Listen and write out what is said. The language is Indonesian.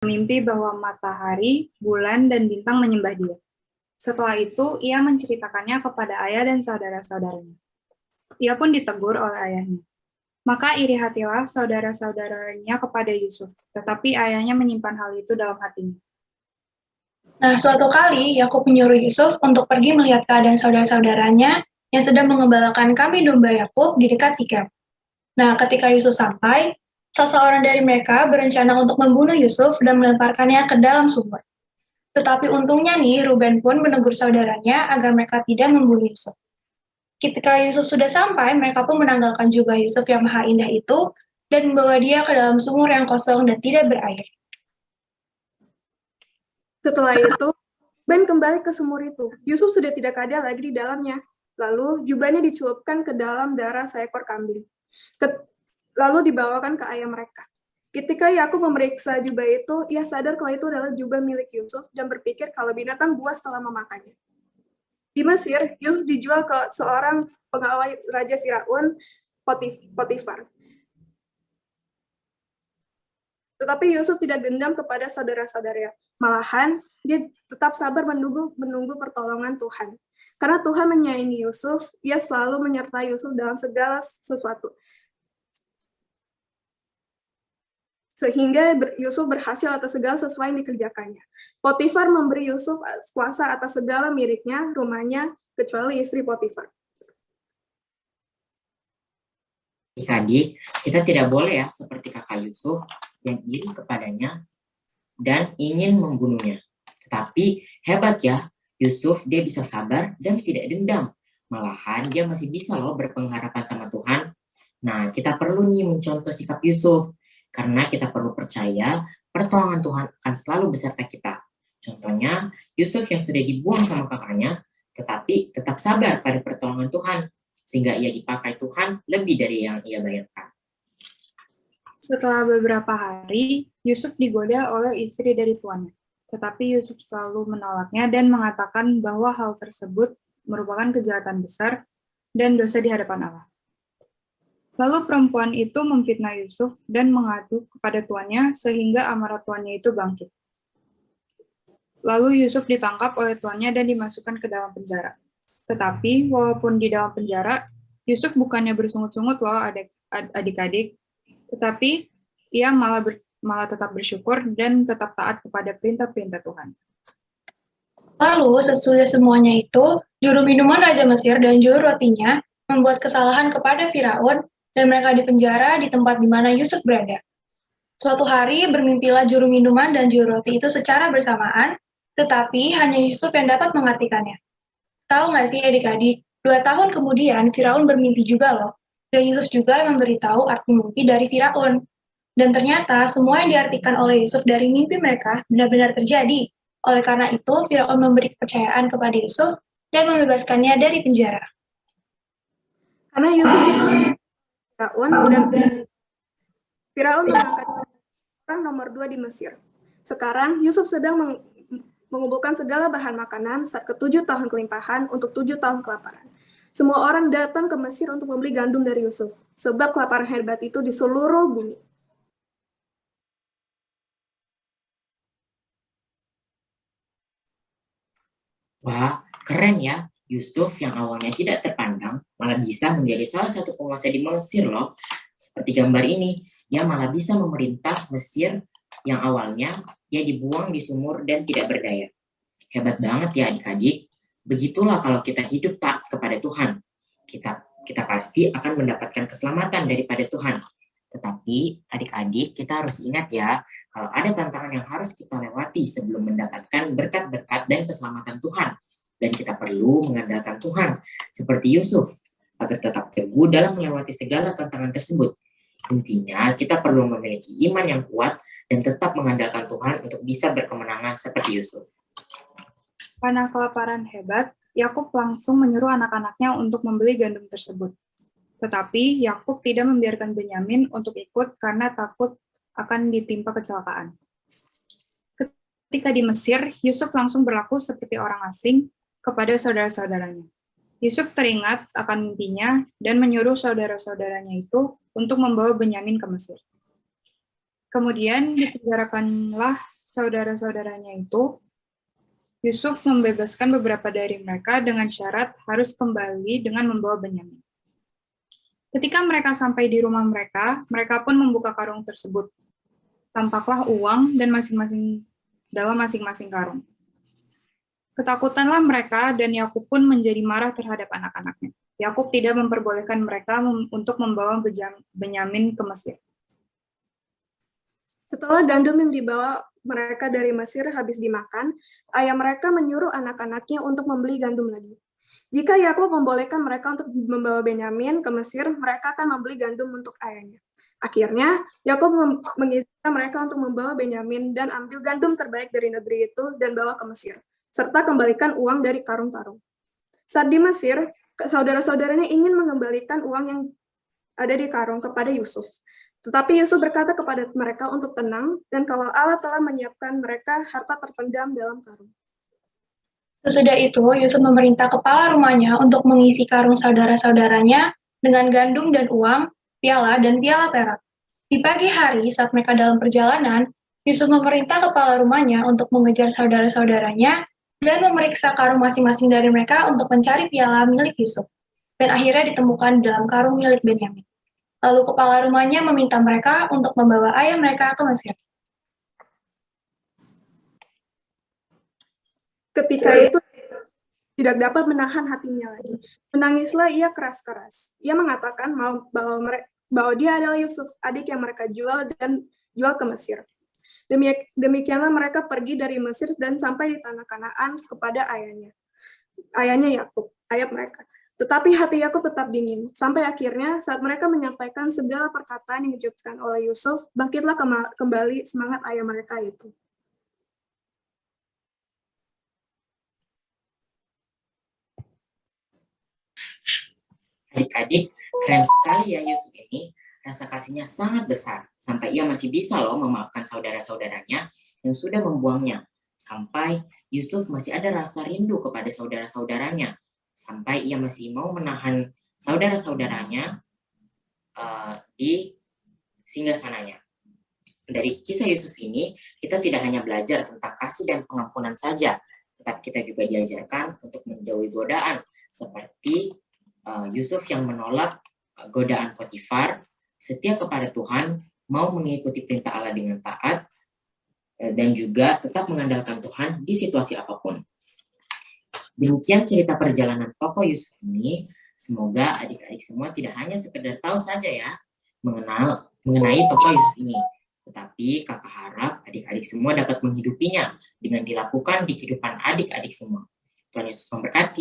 bermimpi bahwa matahari, bulan, dan bintang menyembah dia. Setelah itu, ia menceritakannya kepada ayah dan saudara-saudaranya. Ia pun ditegur oleh ayahnya. Maka iri hatilah saudara-saudaranya kepada Yusuf, tetapi ayahnya menyimpan hal itu dalam hatinya. Nah, suatu kali Yakub menyuruh Yusuf untuk pergi melihat keadaan saudara-saudaranya yang sedang mengembalakan kambing domba Yakub di dekat Sikem. Nah, ketika Yusuf sampai, seseorang dari mereka berencana untuk membunuh Yusuf dan melemparkannya ke dalam sumur. Tetapi untungnya nih, Ruben pun menegur saudaranya agar mereka tidak membunuh Yusuf. Ketika Yusuf sudah sampai, mereka pun menanggalkan jubah Yusuf yang maha indah itu dan membawa dia ke dalam sumur yang kosong dan tidak berair. Setelah itu, Ben kembali ke sumur itu. Yusuf sudah tidak ada lagi di dalamnya. Lalu jubahnya dicelupkan ke dalam darah seekor kambing. Lalu dibawakan ke ayah mereka. Ketika Yakub memeriksa jubah itu, ia sadar kalau itu adalah jubah milik Yusuf dan berpikir kalau binatang buas telah memakannya. Di Mesir, Yusuf dijual ke seorang pegawai Raja Firaun, Potifar. Tetapi Yusuf tidak dendam kepada saudara-saudaranya. Malahan, dia tetap sabar menunggu pertolongan Tuhan. Karena Tuhan menyayangi Yusuf, ia selalu menyertai Yusuf dalam segala sesuatu. Sehingga Yusuf berhasil atas segala sesuatu yang dikerjakannya. Potifar memberi Yusuf kuasa atas segala miliknya, rumahnya, kecuali istri Potifar. Adik-adik, kita tidak boleh ya seperti kakak Yusuf yang iri kepadanya dan ingin membunuhnya. Tetapi hebat ya, Yusuf dia bisa sabar dan tidak dendam. Malahan dia masih bisa loh berpengharapan sama Tuhan. Nah, kita perlu nih mencontoh sikap Yusuf. Karena kita perlu percaya pertolongan Tuhan akan selalu beserta kita. Contohnya, Yusuf yang sudah dibuang sama kakaknya, tetapi tetap sabar pada pertolongan Tuhan, sehingga ia dipakai Tuhan lebih dari yang ia bayangkan. Setelah beberapa hari, Yusuf digoda oleh istri dari tuannya. Tetapi Yusuf selalu menolaknya dan mengatakan bahwa hal tersebut merupakan kejahatan besar dan dosa di hadapan Allah. Lalu perempuan itu memfitnah Yusuf dan mengadu kepada tuannya sehingga amarah tuannya itu bangkit. Lalu Yusuf ditangkap oleh tuannya dan dimasukkan ke dalam penjara. Tetapi walaupun di dalam penjara, Yusuf bukannya bersungut-sungut loh adik-adik, tetapi ia malah tetap bersyukur dan tetap taat kepada perintah-perintah Tuhan. Lalu sesudah semuanya itu, juru minuman Raja Mesir dan juru rotinya membuat kesalahan kepada Firaun dan mereka dipenjara di tempat di mana Yusuf berada. Suatu hari bermimpilah juru minuman dan juru roti itu secara bersamaan, tetapi hanya Yusuf yang dapat mengartikannya. Tahu nggak sih adik-adik, 2 tahun kemudian Firaun bermimpi juga loh, dan Yusuf juga memberitahu arti mimpi dari Firaun. Dan ternyata semua yang diartikan oleh Yusuf dari mimpi mereka benar-benar terjadi. Oleh karena itu, Firaun memberi kepercayaan kepada Yusuf dan membebaskannya dari penjara. Karena Yusuf Firaun mengangkat orang nomor 2 di Mesir. Sekarang Yusuf sedang mengumpulkan segala bahan makanan saat ke-7 tahun kelimpahan untuk 7 tahun kelaparan. Semua orang datang ke Mesir untuk membeli gandum dari Yusuf, sebab kelaparan hebat itu di seluruh bumi. Wah, keren ya. Yusuf yang awalnya tidak terpandang malah bisa menjadi salah satu penguasa di Mesir loh. Seperti gambar ini, dia malah bisa memerintah Mesir yang awalnya dia dibuang di sumur dan tidak berdaya. Hebat banget ya adik-adik. Begitulah kalau kita hidup taat kepada Tuhan. Kita pasti akan mendapatkan keselamatan daripada Tuhan. Tetapi adik-adik kita harus ingat ya, kalau ada tantangan yang harus kita lewati sebelum mendapatkan berkat-berkat dan keselamatan Tuhan. Dan kita perlu mengandalkan Tuhan, seperti Yusuf, agar tetap teguh dalam melewati segala tantangan tersebut. Intinya, kita perlu memiliki iman yang kuat dan tetap mengandalkan Tuhan untuk bisa berkemenangan seperti Yusuf. Karena kelaparan hebat, Yakub langsung menyuruh anak-anaknya untuk membeli gandum tersebut. Tetapi Yakub tidak membiarkan Benyamin untuk ikut karena takut akan ditimpa kecelakaan. Ketika di Mesir, Yusuf langsung berlaku seperti orang asing kepada saudara-saudaranya. Yusuf teringat akan mimpinya dan menyuruh saudara-saudaranya itu untuk membawa Benyamin ke Mesir. Kemudian dipenjarakanlah saudara-saudaranya itu. Yusuf membebaskan beberapa dari mereka dengan syarat harus kembali dengan membawa Benyamin. Ketika mereka sampai di rumah mereka, mereka pun membuka karung tersebut. Tampaklah uang dan dalam masing-masing karung. Ketakutanlah mereka dan Yakub pun menjadi marah terhadap anak-anaknya. Yakub tidak memperbolehkan mereka untuk membawa Benyamin ke Mesir. Setelah gandum yang dibawa mereka dari Mesir habis dimakan, ayah mereka menyuruh anak-anaknya untuk membeli gandum lagi. Jika Yakub membolehkan mereka untuk membawa Benyamin ke Mesir, mereka akan membeli gandum untuk ayahnya. Akhirnya, Yakub mengizinkan mereka untuk membawa Benyamin dan ambil gandum terbaik dari negeri itu dan bawa ke Mesir, serta kembalikan uang dari karung-karung. Saat di Mesir, saudara-saudaranya ingin mengembalikan uang yang ada di karung kepada Yusuf. Tetapi Yusuf berkata kepada mereka untuk tenang, dan kalau Allah telah menyiapkan mereka harta terpendam dalam karung. Sesudah itu, Yusuf memerintah kepala rumahnya untuk mengisi karung saudara-saudaranya dengan gandum dan uang, piala, dan piala perak. Di pagi hari, saat mereka dalam perjalanan, Yusuf memerintah kepala rumahnya untuk mengejar saudara-saudaranya dan memeriksa karung masing-masing dari mereka untuk mencari piala milik Yusuf. Dan akhirnya ditemukan dalam karung milik Benyamin. Lalu kepala rumahnya meminta mereka untuk membawa ayah mereka ke Mesir. Ketika itu tidak dapat menahan hatinya lagi. Menangislah ia keras-keras. Ia mengatakan bahwa dia adalah Yusuf, adik yang mereka jual ke Mesir. Demikianlah mereka pergi dari Mesir dan sampai di tanah Kanaan kepada ayahnya Yakub, ayah mereka. Tetapi hati Yakub tetap dingin, sampai akhirnya saat mereka menyampaikan segala perkataan yang diucapkan oleh Yusuf, bangkitlah kembali semangat ayah mereka itu. Adik-adik, keren sekali ya Yusuf ini. Rasa kasihnya sangat besar, sampai ia masih bisa loh memaafkan saudara-saudaranya yang sudah membuangnya. Sampai Yusuf masih ada rasa rindu kepada saudara-saudaranya. Sampai ia masih mau menahan saudara-saudaranya di singgasananya. Dari kisah Yusuf ini, kita tidak hanya belajar tentang kasih dan pengampunan saja, tetapi kita juga diajarkan untuk menjauhi godaan, seperti Yusuf yang menolak godaan Potifar, setia kepada Tuhan, mau mengikuti perintah Allah dengan taat, dan juga tetap mengandalkan Tuhan di situasi apapun. Demikian cerita perjalanan tokoh Yusuf ini. Semoga adik-adik semua tidak hanya sekedar tahu saja ya mengenai tokoh Yusuf ini, tetapi kakak harap adik-adik semua dapat menghidupinya dengan dilakukan di kehidupan adik-adik semua. Tuhan Yesus memberkati.